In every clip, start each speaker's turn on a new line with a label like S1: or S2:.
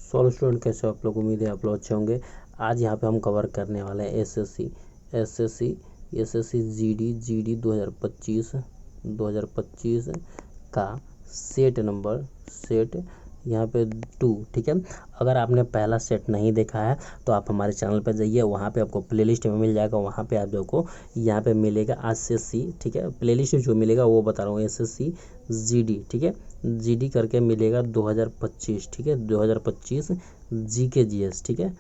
S1: Solve student, कैसे हो आप लोग? उम्मीद है आप लोग अच्छे होंगे। आज यहाँ पे हम कवर करने वाले हैं एसएससी जीडी 2025 का सेट यहाँ पे 2। ठीक है, अगर आपने पहला सेट नहीं देखा है तो आप हमारे चैनल पर जाइए, वहाँ पे आपको प्लेलिस्ट में मिल जाएगा। वहाँ पे आप लोग को यहाँ पे मिलेगा आज से सी। ठीक है, प्लेलिस्ट जो मिलेगा वो बता रहा हूँ, एसएससी जीडी। ठीक है, जीडी करके मिलेगा 2025। ठीक है, 2025 जीके जीएस। ठीक है,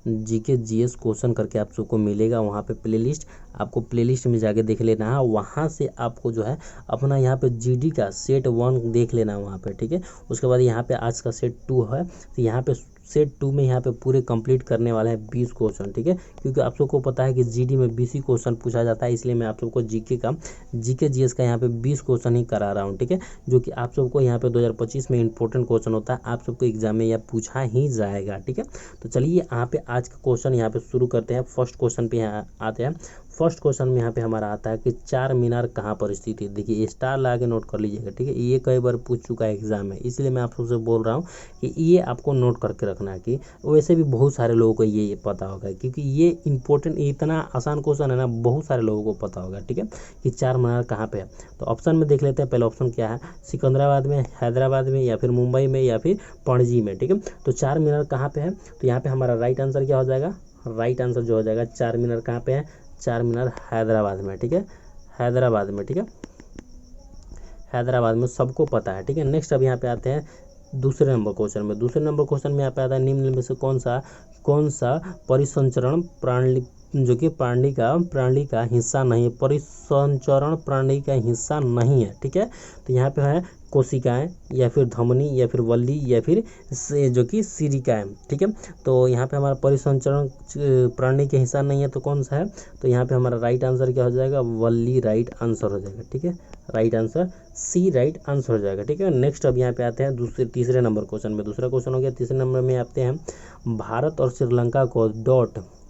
S1: जीके जीएस क्वेश्चन करके आप सबको मिलेगा। वहाँ पे प्लेलिस्ट, आपको प्लेलिस्ट में जाके देख लेना है। वहाँ से आपको जो है अपना यहाँ पे जीडी का सेट 1 देख लेना है वहाँ पे। ठीक है, उसके बाद यहाँ पे आज का सेट 2 है, तो यहाँ पे सेट 2 में यहाँ पे पूरे कंप्लीट करने वाला है 20 क्वेश्चन। ठीक है, क्योंकि आप सबको पता है कि जीडी में 20 ही क्वेश्चन पूछा जाता है, इसलिए मैं आप सबको जीके जीएस का यहाँ पे 20 क्वेश्चन ही करा रहा हूँ। ठीक है, जो कि आप सबको यहाँ पे 2025 में इंपॉर्टेंट क्वेश्चन होता है, आप सबको एग्जाम में यह पूछा ही जाएगा। ठीक है, तो चलिए यहाँ पे आज का क्वेश्चन यहाँ पे शुरू करते हैं। फर्स्ट क्वेश्चन पे यहाँ आते हैं। फर्स्ट क्वेश्चन में यहाँ पे हमारा आता है कि चार मीनार कहाँ पर स्थित है। देखिए, स्टार लगा के नोट कर लीजिएगा। ठीक है, ये कई बार पूछ चुका है एग्जाम में, इसलिए मैं आप सबसे बोल रहा हूँ कि ये आपको नोट करके रखना है। कि वैसे भी बहुत सारे लोगों को ये पता होगा, क्योंकि ये इंपॉर्टेंट, इतना आसान क्वेश्चन है ना, बहुत सारे लोगों को पता होगा। ठीक है, कि चार मीनार कहाँ पे है। तो ऑप्शन में देख लेते हैं। पहला ऑप्शन क्या है? सिकंदराबाद में, हैदराबाद में, या फिर मुंबई में, या फिर पणजी में। ठीक है, तो चार मीनार कहाँ पे है? तो यहाँ पे हमारा राइट आंसर क्या हो जाएगा? राइट आंसर जो हो जाएगा, चार मीनार कहाँ पे है? चार मीनार हैदराबाद में। ठीक है, हैदराबाद में। ठीक है, हैदराबाद में सबको पता है। ठीक है, नेक्स्ट अब यहाँ पे आते हैं दूसरे नंबर क्वेश्चन में। दूसरे नंबर क्वेश्चन में यहाँ पे आता है, निम्न में से कौन सा परिसंचरण प्रणाली जो कि प्राणी का हिस्सा नहीं है, परिसंचरण प्राणी का हिस्सा नहीं है। ठीक है, तो यहाँ पे है कोशिकाएं, या फिर धमनी, या फिर वल्ली, या फिर जो कि सिरिकाएं। ठीक है, तो यहाँ पे हमारा परिसंचरण प्राणी के हिस्सा नहीं है, तो कौन सा है? तो यहाँ पे हमारा राइट आंसर क्या हो जाएगा? वल्ली राइट आंसर हो जाएगा। ठीक है, right answer C right answer हो जाएगा। ठीक है, नेक्स्ट अब यहाँ पे आते हैं तीसरे नंबर क्वेश्चन में। दूसरा क्वेश्चन हो गया। तीसरे नंबर में आते हैं, भारत और श्रीलंका को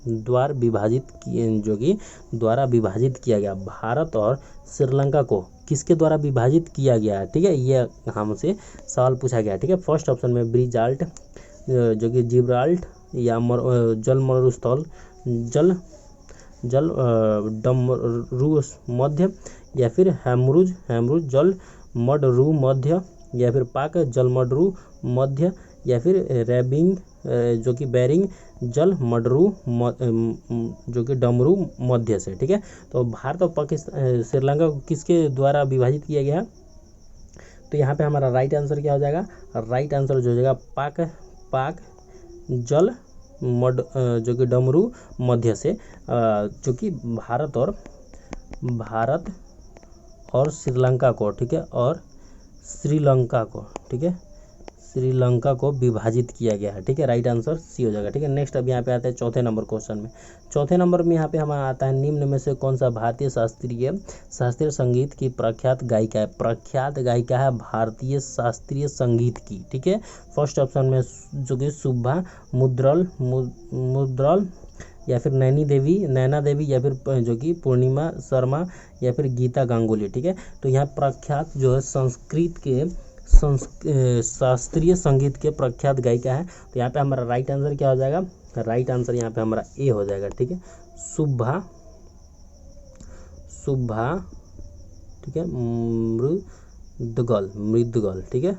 S1: द्वारा विभाजित किया गया। भारत और श्रीलंका को किसके द्वारा विभाजित किया गया है? ठीक है, ये हमसे सवाल पूछा गया है। ठीक है, फर्स्ट ऑप्शन में ब्रिजाल्ट जो कि जिब्राल्ट, या जल मरुस्थल, जल डमरू मध्य, या फिर हैमरूज जल मडरू मध्य, या फिर पाक जल मडरू मध्य, या फिर रेबिंग जो कि बैरिंग जल मडरू जो कि डमरू मध्य से। ठीक है, तो भारत और पाकिस्तान श्रीलंका को किसके द्वारा विभाजित किया गया? तो यहाँ पे हमारा राइट आंसर क्या हो जाएगा? राइट आंसर जो हो जाएगा पाक जल मड जो कि डमरू मध्य से, जो कि भारत और श्रीलंका को, ठीक है, और श्रीलंका को, ठीक है, श्रीलंका को विभाजित किया गया है। ठीक है, राइट आंसर सी हो जाएगा। ठीक है, नेक्स्ट अब यहाँ पे आता है चौथे नंबर क्वेश्चन में। चौथे नंबर में यहाँ पे हमारा आता है, निम्न में से कौन सा भारतीय शास्त्रीय संगीत की प्रख्यात गायिका है? प्रख्यात गायिका है भारतीय शास्त्रीय संगीत की। ठीक है, फर्स्ट ऑप्शन में जो कि शुभा मुद्रल, या फिर नैना देवी, या फिर जो कि पूर्णिमा शर्मा, या फिर गीता गांगुली। ठीक है, तो यहाँ प्रख्यात जो है संस्कृत के शास्त्रीय संगीत के प्रख्यात गायिका है। तो यहाँ पे हमारा राइट आंसर क्या हो जाएगा? राइट आंसर यहाँ पे हमारा ए हो जाएगा। ठीक है, शुभा, ठीक है, मृदगल, ठीक है,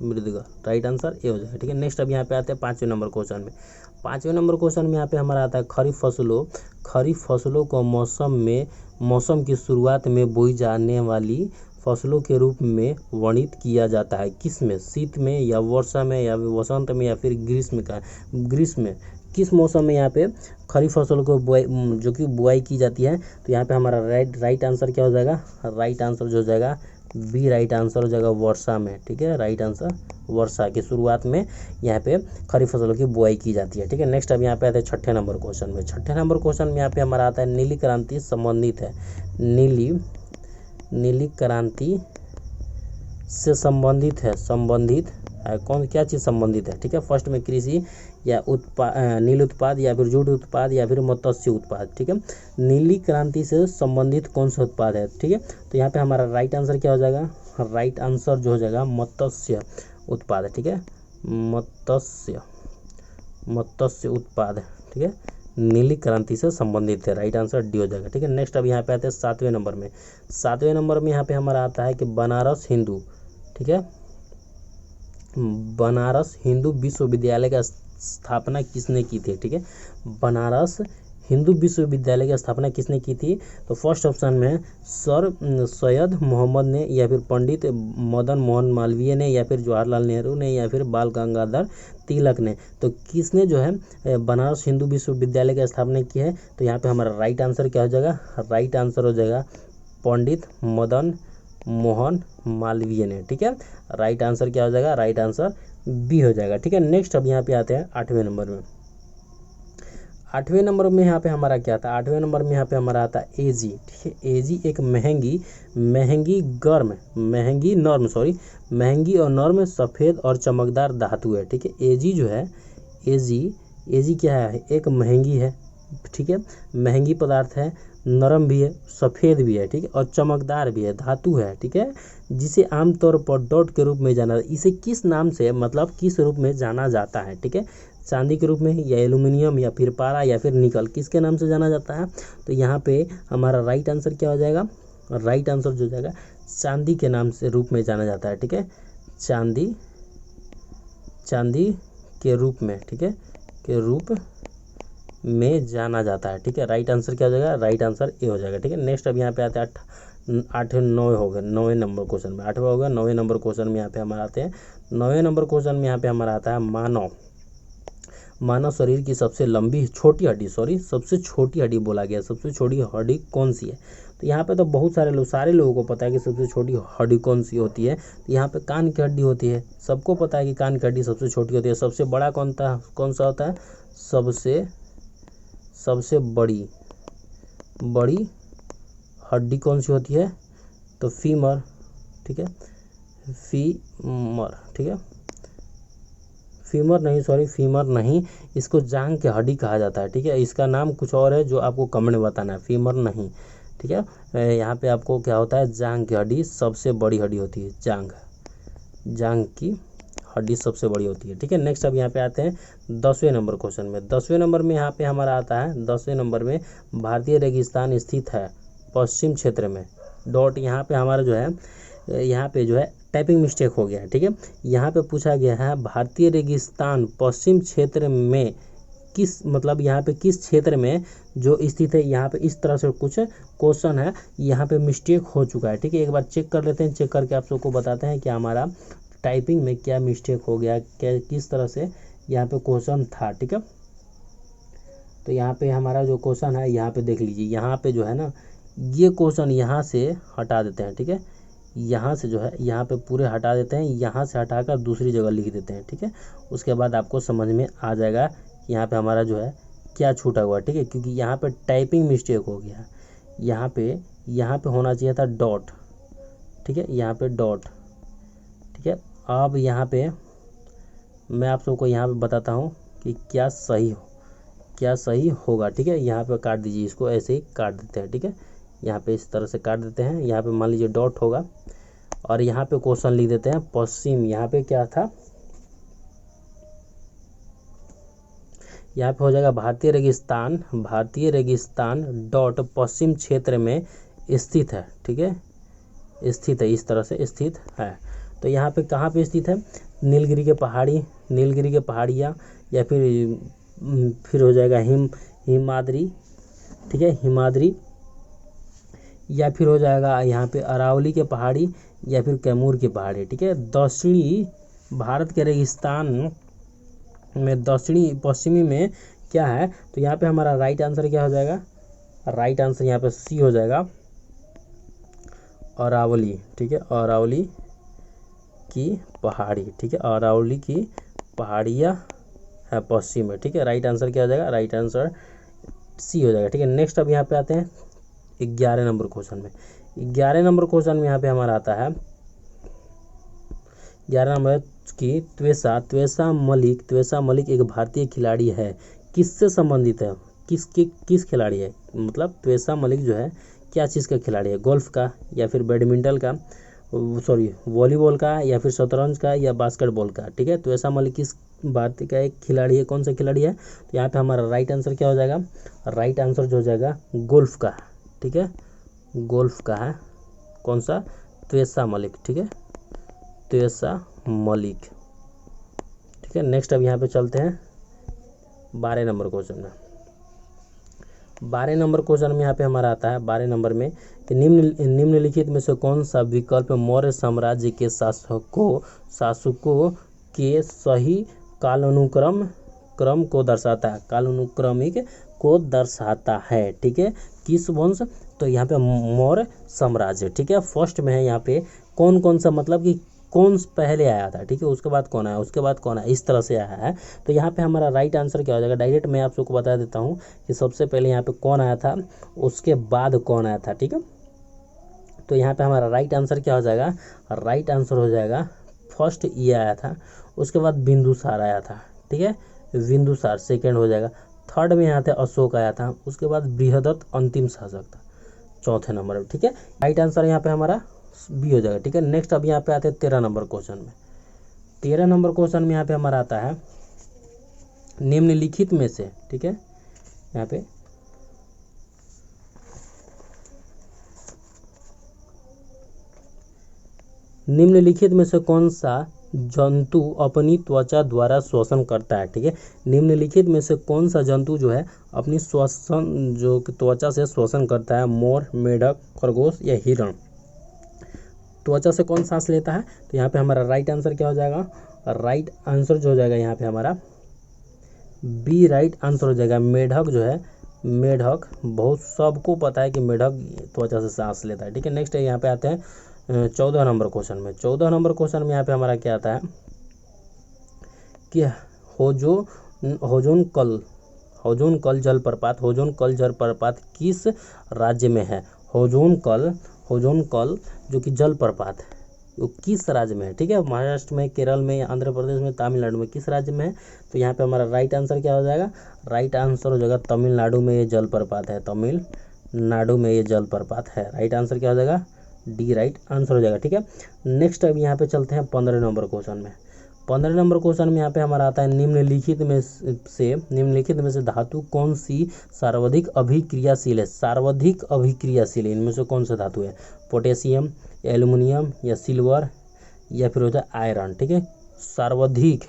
S1: मृदगल, राइट आंसर ए हो जाएगा। ठीक है, नेक्स्ट अब यहाँ पे आते हैं पांचवें नंबर क्वेश्चन में। पांचवें नंबर क्वेश्चन में यहाँ पे हमारा आता है, खरीफ फसलों को मौसम की शुरुआत में बोई जाने वाली फसलों के रूप में वर्णित किया जाता है। किस में? शीत में, या वर्षा में, या वसंत में, या फिर ग्रीष्म में? किस मौसम में यहाँ पे खरीफ फसलों को बुआई की जाती है? तो यहाँ पे हमारा राइट आंसर क्या हो जाएगा? राइट आंसर जो हो जाएगा बी राइट आंसर हो जाएगा, वर्षा में। ठीक है, राइट आंसर वर्षा की शुरुआत में यहाँ पे खरीफ फसलों की बुआई की जाती है। ठीक है, नेक्स्ट अब यहाँ पे आते हैं छठे नंबर क्वेश्चन में। छठे नंबर क्वेश्चन में यहाँ पे हमारा आता है, नीली क्रांति संबंधित है। नीली क्रांति से संबंधित है कौन, क्या चीज़ संबंधित है? ठीक है, फर्स्ट में कृषि, या नील उत्पाद, या फिर जूट उत्पाद, या फिर मत्स्य उत्पाद। ठीक है, नीली क्रांति से संबंधित कौन सा उत्पाद है? ठीक है, तो यहाँ पे हमारा राइट आंसर क्या हो जाएगा? राइट आंसर जो हो जाएगा मत्स्य उत्पाद, ठीक है, मत्स्य उत्पाद, ठीक है, नीली क्रांति से संबंधित है। राइट आंसर डी हो जाएगा, ठीक है। नेक्स्ट अब यहाँ पे आते हैं 7वें नंबर में। 7वें नंबर में यहाँ पे हमारा आता है कि बनारस हिंदू, ठीक है, बनारस हिंदू विश्वविद्यालय का स्थापना किसने की थी, ठीक है। बनारस हिंदू विश्वविद्यालय की स्थापना किसने की थी? तो फर्स्ट ऑप्शन में सर सैयद मोहम्मद ने, या फिर पंडित मदन मोहन मालवीय ने, या फिर जवाहरलाल नेहरू ने, या फिर बाल गंगाधर तिलक ने। तो किसने जो है बनारस हिंदू विश्वविद्यालय की स्थापना की है? तो यहाँ पे हमारा राइट आंसर क्या हो जाएगा? राइट आंसर हो जाएगा पंडित मदन मोहन मालवीय ने, ठीक है। राइट आंसर क्या हो जाएगा? राइट आंसर बी हो जाएगा, ठीक है। नेक्स्ट अब यहाँ पे आते हैं 8वें नंबर में। 8वें नंबर में यहाँ पे हमारा क्या आता है? 8वें नंबर में यहाँ पे हमारा आता है एजी, ठीक है। एजी एक महंगी और नर्म सफ़ेद और चमकदार धातु है, ठीक है। एजी जो है, एजी क्या है? एक महंगी है, ठीक है, महंगी पदार्थ है, नरम भी है, सफ़ेद भी है, ठीक है, और चमकदार भी है, धातु है, ठीक है, जिसे आमतौर पर डॉट के रूप में जाना, इसे किस नाम से, मतलब किस रूप में जाना जाता है, ठीक है, चांदी के रूप में, या एल्यूमिनियम, या फिर पारा, या फिर निकल, किसके नाम से जाना जाता है? तो यहाँ पे हमारा राइट आंसर क्या हो जाएगा? राइट आंसर जो हो जाएगा चांदी के नाम से रूप में जाना जाता है, ठीक है, चांदी के रूप में, ठीक है, के रूप में जाना जाता है, ठीक है। राइट आंसर क्या हो जाएगा? राइट आंसर ए हो जाएगा, ठीक है। नेक्स्ट अब यहाँ पे आते हैं 9 हो गए, 9वें नंबर क्वेश्चन में, 8वां हो गया, 9वें नंबर क्वेश्चन में यहाँ पे हमारा आते हैं 9वें नंबर क्वेश्चन में यहाँ पे हमारा आता है मानव शरीर की सबसे छोटी हड्डी बोला गया, सबसे छोटी हड्डी कौन सी है? तो यहाँ पे तो बहुत सारे लोगों को पता है कि सबसे छोटी हड्डी कौन सी होती है। तो यहाँ पे कान की हड्डी होती है, सबको पता है कि कान की हड्डी सबसे छोटी होती है। सबसे बड़ा कौन सा होता है? सबसे बड़ी हड्डी कौन सी होती है? तो फीमर, ठीक है, ठीक है, फीमर नहीं, इसको जांघ की हड्डी कहा जाता है, ठीक है। इसका नाम कुछ और है जो आपको कमेंट में बताना है, फीमर नहीं, ठीक है। यहाँ पे आपको क्या होता है? जांघ की हड्डी सबसे बड़ी हड्डी होती है, जांघ की हड्डी सबसे बड़ी होती है, ठीक है। नेक्स्ट अब यहाँ पे आते हैं 10वें नंबर क्वेश्चन में। 10वें नंबर में यहाँ पे हमारा आता है, 10वें नंबर में भारतीय रेगिस्तान स्थित है पश्चिम क्षेत्र में, डॉट। यहाँ पे हमारा जो है टाइपिंग मिस्टेक हो गया है, ठीक है। यहाँ पे पूछा गया है भारतीय रेगिस्तान पश्चिम क्षेत्र में मतलब यहाँ पे किस क्षेत्र में जो स्थित है। यहाँ पे इस तरह से कुछ क्वेश्चन है, यहाँ पे मिस्टेक हो चुका है, ठीक है। एक बार चेक कर लेते हैं, चेक करके आप सबको बताते हैं कि हमारा टाइपिंग में क्या मिस्टेक हो गया, क्या किस तरह से यहाँ पे क्वेश्चन था, ठीक है। तो यहाँ पे हमारा जो क्वेश्चन है, यहाँ पे देख लीजिए, यहाँ पे जो है ना, ये क्वेश्चन यहाँ से हटा देते हैं, ठीक है। यहाँ से जो है यहाँ पे पूरे हटा देते हैं, यहाँ से हटाकर दूसरी जगह लिख देते हैं, ठीक है। उसके बाद आपको समझ में आ जाएगा यहाँ पे हमारा जो है क्या छूटा हुआ है, ठीक है, क्योंकि यहाँ पे टाइपिंग मिस्टेक हो गया। यहाँ पे होना चाहिए था डॉट, ठीक है, यहाँ पे डॉट, ठीक है। अब यहाँ पे मैं आप सबको यहाँ पे बताता हूँ कि क्या सही होगा, ठीक है। यहाँ पे काट दीजिए, इसको ऐसे ही काट देते हैं, ठीक है। यहाँ पे इस तरह से काट देते हैं, यहाँ पे मान लीजिए डॉट होगा, और यहाँ पे क्वेश्चन लिख देते हैं पश्चिम। यहाँ पे क्या था? यहाँ पे हो जाएगा भारतीय रेगिस्तान डॉट पश्चिम क्षेत्र में स्थित है, ठीक है, स्थित है, इस तरह से स्थित है। तो यहाँ पे कहाँ पे स्थित है? नीलगिरी के पहाड़ियाँ, या फिर हो जाएगा हिमाद्री, ठीक है, हिमाद्री, या फिर हो जाएगा यहाँ पे अरावली के पहाड़ी, या फिर कैमूर की पहाड़ी, ठीक है। दक्षिणी भारत के रेगिस्तान में दक्षिणी पश्चिमी में क्या है? तो यहाँ पे हमारा राइट आंसर क्या हो जाएगा? राइट आंसर यहाँ पे सी हो जाएगा, अरावली, ठीक है, अरावली की पहाड़ी, ठीक है, अरावली की पहाड़ियाँ है पश्चिम में, ठीक है। राइट आंसर क्या हो जाएगा? राइट आंसर सी हो जाएगा, ठीक है। नेक्स्ट अब यहाँ पे आते हैं 11 नंबर क्वेश्चन में। 11 नंबर क्वेश्चन में यहाँ पे हमारा आता है 11 नंबर की त्वेषा मलिक एक भारतीय खिलाड़ी है, किससे संबंधित है? किस खिलाड़ी है? मतलब त्वेषा मलिक जो है क्या चीज़ का खिलाड़ी है? गोल्फ का, या फिर बैडमिंटन का, सॉरी वॉलीबॉल का या फिर शतरंज का या बास्केटबॉल का, ठीक है। त्वेसा मलिक किस भारतीय का एक खिलाड़ी है, कौन सा खिलाड़ी है? तो यहाँ पे हमारा राइट आंसर क्या हो जाएगा? राइट आंसर जो हो जाएगा गोल्फ का, ठीक है, गोल्फ का है। कौन सा? त्वेसा मलिक, ठीक है, त्वेसा मलिक, ठीक है। नेक्स्ट अब यहाँ पे चलते हैं 12 नंबर क्वेश्चन में। 12 नंबर क्वेश्चन में यहाँ पे हमारा आता है 12 नंबर में कि निम्नलिखित में से कौन सा विकल्प मौर्य साम्राज्य के शासकों के सही कालानुक्रम को दर्शाता है, कालानुक्रमिक को दर्शाता है, ठीक है। किस वंश? तो यहाँ पे मौर्य साम्राज्य, ठीक है। फर्स्ट में है यहाँ पे कौन कौन सा, मतलब कि कौन पहले आया था, ठीक है, उसके बाद कौन आया, उसके बाद कौन आया, इस तरह से आया है। तो यहाँ पे हमारा राइट आंसर क्या हो जाएगा? डायरेक्ट मैं आप सबको बता देता हूँ कि सबसे पहले यहाँ पे कौन आया था, उसके बाद कौन आया था, ठीक है। तो यहाँ पे हमारा राइट आंसर क्या हो जाएगा? राइट आंसर हो जाएगा फर्स्ट ये आया था, उसके बाद बिंदुसार आया था, ठीक है, बिंदुसार सेकेंड हो जाएगा। थर्ड में यहाँ थे अशोक आया था, उसके बाद बृहदत्त अंतिम शासक था चौथे नंबर में, ठीक है। राइट आंसर यहाँ पे हमारा बी हो जाएगा, ठीक है। नेक्स्ट अब यहाँ पे आते हैं 13 नंबर क्वेश्चन में। 13 नंबर क्वेश्चन में यहाँ पे हमारा आता है निम्नलिखित में से, ठीक है, यहाँ पे निम्नलिखित में से कौन सा जंतु अपनी त्वचा द्वारा श्वसन करता है, ठीक है। निम्नलिखित में से कौन सा जंतु जो है अपनी श्वसन जो त्वचा से श्वसन करता है? मोर, मेढक, खरगोश या हिरण? त्वचा से कौन सांस लेता है? तो यहाँ पे हमारा राइट आंसर क्या हो जाएगा? राइट आंसर जो हो जाएगा यहाँ पे हमारा बी राइट आंसर हो जाएगा। मेढक जो है, मेढक बहुत सबको पता है कि मेढक त्वचा से सांस लेता है, ठीक है। नेक्स्ट है यहाँ पे आते हैं 14 नंबर क्वेश्चन में। 14 नंबर क्वेश्चन में यहाँ पे हमारा क्या आता है कि होजोनकल जलप्रपात किस राज्य में है? होजोनकल जो कि जलप्रपात है वो किस राज्य में है, ठीक है। महाराष्ट्र में, केरल में, आंध्र प्रदेश में, तमिलनाडु में, किस राज्य में है? तो यहाँ पे हमारा राइट आंसर क्या हो जाएगा? राइट आंसर हो जाएगा तमिलनाडु में ये जलप्रपात है, तमिलनाडु में ये जलप्रपात है। राइट आंसर क्या हो जाएगा? डी राइट आंसर हो जाएगा, ठीक है। नेक्स्ट अब यहाँ पे चलते हैं 15 नंबर क्वेश्चन में। 15 नंबर क्वेश्चन में यहाँ पे हमारा आता है निम्नलिखित में से धातु कौन सी सर्वाधिक अभिक्रियाशील है? सर्वाधिक अभिक्रियाशील है इनमें से कौन सा धातु है? पोटेशियम, एल्युमिनियम या सिल्वर या फिर होता है आयरन, ठीक है। सर्वाधिक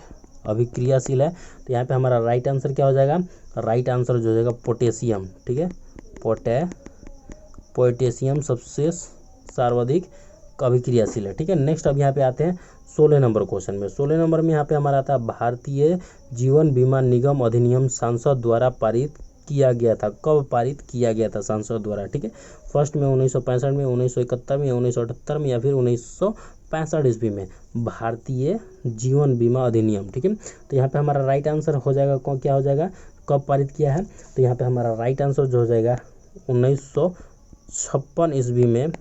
S1: अभिक्रियाशील है तो यहाँ पे हमारा राइट आंसर क्या हो जाएगा? राइट आंसर जो हो जाएगा पोटेशियम, ठीक है, पोटेशियम सबसे सर्वाधिक अभिक्रियाशील है, ठीक है। नेक्स्ट अब यहाँ पे आते हैं 16 नंबर क्वेश्चन में। 16 नंबर में यहाँ पे हमारा आता है भारतीय जीवन बीमा निगम अधिनियम संसद द्वारा पारित किया गया था। कब पारित किया गया था संसद द्वारा, ठीक है। फर्स्ट में 1965 में, 1971 में, 1978 में या फिर 1965 ईस्वी में भारतीय जीवन बीमा अधिनियम, ठीक है। तो यहाँ पे हमारा राइट आंसर हो जाएगा क्या हो जाएगा? कब पारित किया है? तो यहाँ पे हमारा राइट आंसर जो हो जाएगा 1956 ईस्वी में,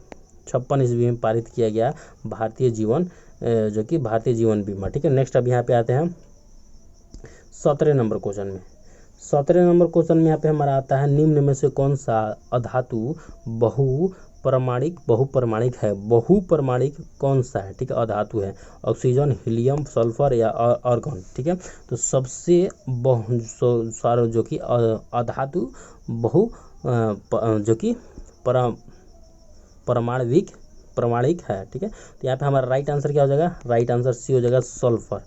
S1: 56 ईस्वी में पारित किया गया भारतीय जीवन जो कि भारतीय जीवन बीमा, ठीक है। नेक्स्ट अब यहाँ पे आते हैं 17 नंबर क्वेश्चन में। 17 नंबर क्वेश्चन में यहाँ पे हमारा आता है निम्न में से कौन सा अधातु बहुपरमाणिक है? बहुपरमाणिक कौन सा है, ठीक है, अधातु है? ऑक्सीजन, हीलियम, सल्फर या आर्गन, ठीक है। तो सबसे सारा जो कि अधातु जो कि प्रमाणिक है, ठीक है। तो यहाँ पे हमारा राइट आंसर क्या हो जाएगा? राइट आंसर सी हो जाएगा सल्फर,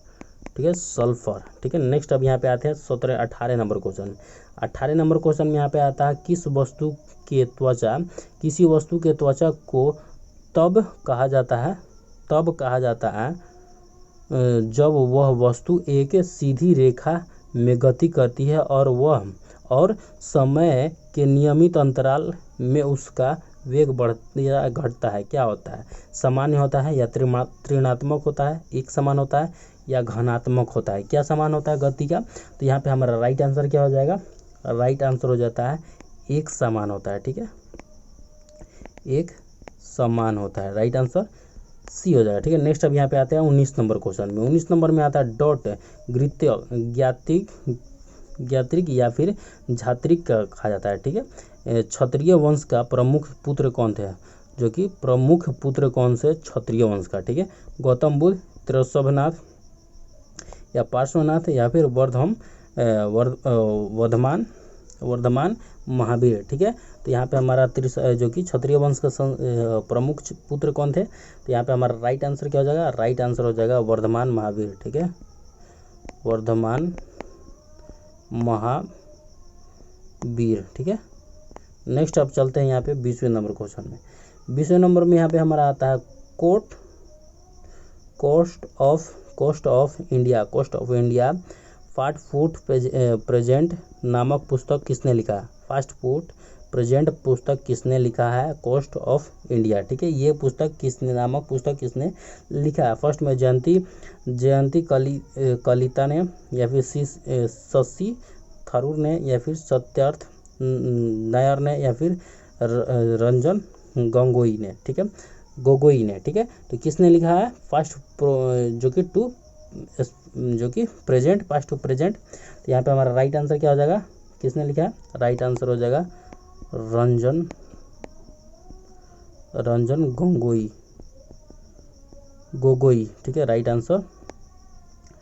S1: ठीक है, सल्फर, ठीक है। नेक्स्ट अब यहाँ पे आते हैं 18 नंबर क्वेश्चन। 18 नंबर क्वेश्चन में यहाँ पे आता है किसी वस्तु के त्वचा को तब कहा जाता है जब वह वस्तु एक सीधी रेखा में गति करती है और समय के नियमित अंतराल में उसका वेग बढ़ता या घटता है। क्या होता है? सामान्य होता है या ऋणात्मक होता है, एक समान होता है या घनात्मक होता है? क्या समान होता है गति का? तो यहाँ पे हमारा राइट आंसर क्या हो जाएगा? राइट आंसर हो जाता है एक समान होता है, ठीक है, एक समान होता है। राइट आंसर सी हो जाएगा, ठीक है। नेक्स्ट अब यहाँ पे आते हैं 19 नंबर क्वेश्चन में। 19 नंबर में आता है डॉट ज्ञात्रिक या फिर झात्रिक कहा जाता है, ठीक है। क्षत्रिय वंश का प्रमुख पुत्र कौन थे? जो कि प्रमुख पुत्र कौन से क्षत्रिय वंश का, ठीक है, गौतम बुद्ध, त्रिशंकुनाथ या पार्श्वनाथ या फिर वर्धमान महावीर, ठीक है। तो यहाँ पे हमारा जो कि क्षत्रिय वंश का प्रमुख पुत्र कौन थे, तो यहाँ पे हमारा राइट आंसर क्या हो जाएगा, राइट आंसर हो जाएगा वर्धमान महावीर, ठीक है, वर्धमान महावीर, ठीक है। नेक्स्ट अब चलते हैं यहाँ पे 20वें नंबर क्वेश्चन में। 20वें नंबर में यहाँ पे हमारा आता है cost of India fast food present नामक पुस्तक किसने लिखा है, फास्ट फूड प्रेजेंट पुस्तक किसने लिखा है, कोस्ट ऑफ इंडिया, ठीक है। ये पुस्तक किसने लिखा है। फर्स्ट में जयंती कलिता ने या फिर शशि थरूर ने या फिर सत्यार्थ नायर ने या फिर रंजन गोगोई ने, ठीक है, ठीक है। तो किसने लिखा है फास्ट जो कि प्रेजेंट, पास्ट टू प्रेजेंट। तो यहाँ पे हमारा राइट आंसर क्या हो जाएगा, किसने लिखा है, राइट आंसर हो जाएगा रंजन गोगोई, ठीक है, right answer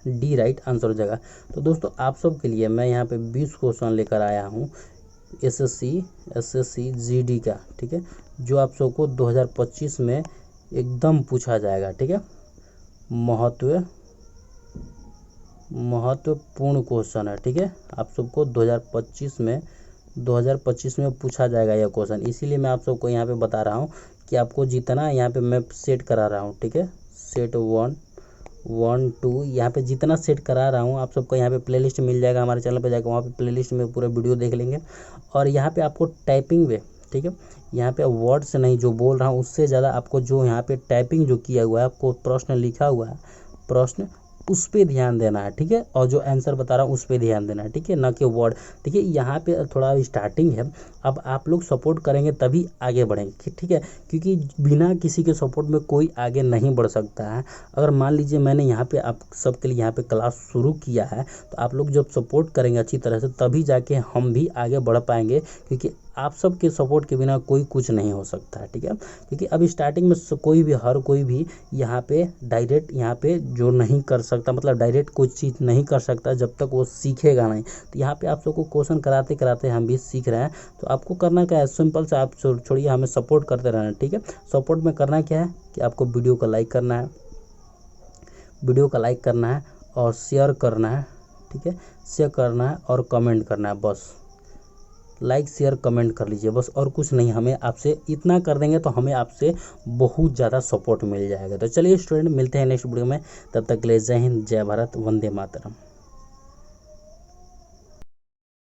S1: D right answer हो जाएगा। तो दोस्तों आप सब के लिए मैं यहाँ पे 20 क्वेश्चन लेकर आया हूँ एसएससी जीडी का, ठीक है, जो आप सबको 2025 में एकदम पूछा जाएगा, ठीक है। महत्वपूर्ण क्वेश्चन है, ठीक है, आप सबको 2025 में पूछा जाएगा यह क्वेश्चन। इसीलिए मैं आप सबको यहाँ पे बता रहा हूँ कि आपको जितना यहाँ पे मैं सेट करा रहा हूँ, ठीक है, सेट 1 2 यहाँ पे जितना सेट करा रहा हूँ आप सबको यहाँ पे प्लेलिस्ट मिल जाएगा, हमारे चैनल पे जाकर वहाँ पे प्लेलिस्ट में पूरा वीडियो देख लेंगे। और यहाँ पे आपको टाइपिंग में, ठीक है, यहाँ पे वर्ड से नहीं जो बोल रहा हूँ उससे ज़्यादा आपको जो यहाँ पे टाइपिंग जो किया हुआ है, आपको प्रश्न लिखा हुआ है, प्रश्न उस पर ध्यान देना है, ठीक है, और जो आंसर बता रहा हूँ उस पर ध्यान देना है, ठीक है, ना कि वर्ड। देखिए यहाँ पे थोड़ा स्टार्टिंग है, अब आप लोग सपोर्ट करेंगे तभी आगे बढ़ेंगे, ठीक है, क्योंकि बिना किसी के सपोर्ट में कोई आगे नहीं बढ़ सकता है। अगर मान लीजिए मैंने यहाँ पे आप सबके लिए यहाँ पे क्लास शुरू किया है, तो आप लोग जब सपोर्ट करेंगे अच्छी तरह से तभी जाके हम भी आगे बढ़ पाएंगे, क्योंकि आप सबके सपोर्ट के बिना कोई कुछ नहीं हो सकता है, ठीक है। क्योंकि अब स्टार्टिंग में हर कोई भी यहाँ पे डायरेक्ट यहाँ पे जो नहीं कर सकता, मतलब डायरेक्ट कोई चीज़ नहीं कर सकता जब तक वो सीखेगा नहीं। तो यहाँ पे आप सबको क्वेश्चन कराते कराते हम भी सीख रहे हैं। तो आपको करना क्या है, सिंपल से आप छोड़िए, हमें सपोर्ट करते रहना, ठीक है। सपोर्ट में करना क्या है कि आपको वीडियो को लाइक करना है और शेयर करना है, ठीक है, शेयर करना है और कमेंट करना है, बस लाइक शेयर कमेंट कर लीजिए बस, और कुछ नहीं। हमें आपसे इतना कर देंगे तो हमें आपसे बहुत ज़्यादा सपोर्ट मिल जाएगा। तो चलिए स्टूडेंट, मिलते हैं नेक्स्ट वीडियो में, तब तक के लिए जय हिंद, जय भारत, वंदे मातरम।